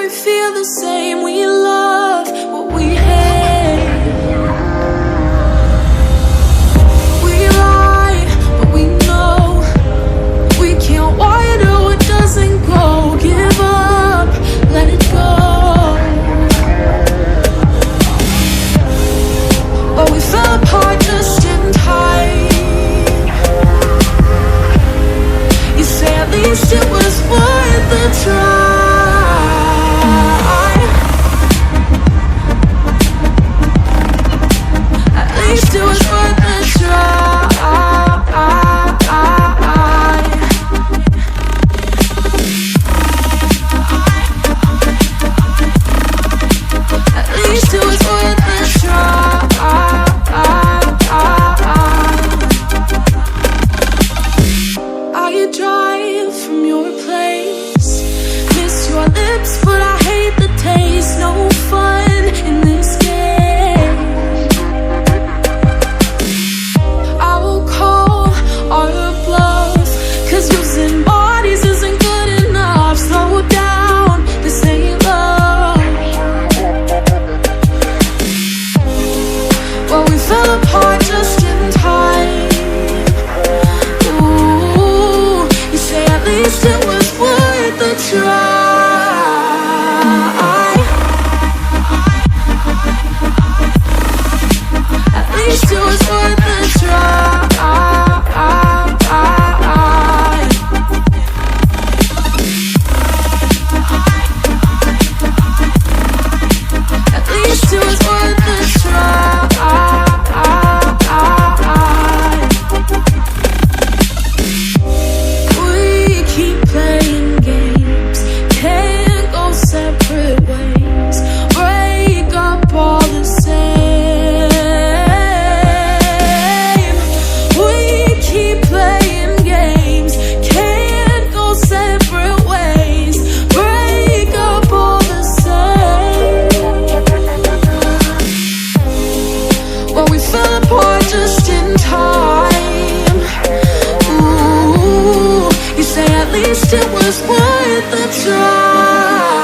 we feel the same. We love what we hate. We lie, but we know we can't widen what doesn't go. Give up, let it go. But we fell apart just in time. You say at least it was worth the try. At least it was worth the try. At least it was worth the try. I drive from your place, miss your lips, but I hate the taste. No fun in this game. I will call our bluff, 'cause using bodies isn't good enough. Slow down, this ain't love. Well, we fell apart just in time. At least it was worth the try. At least it was worth the try. At least it was worth the try. Just in time. Ooh, you say at least it was worth the try.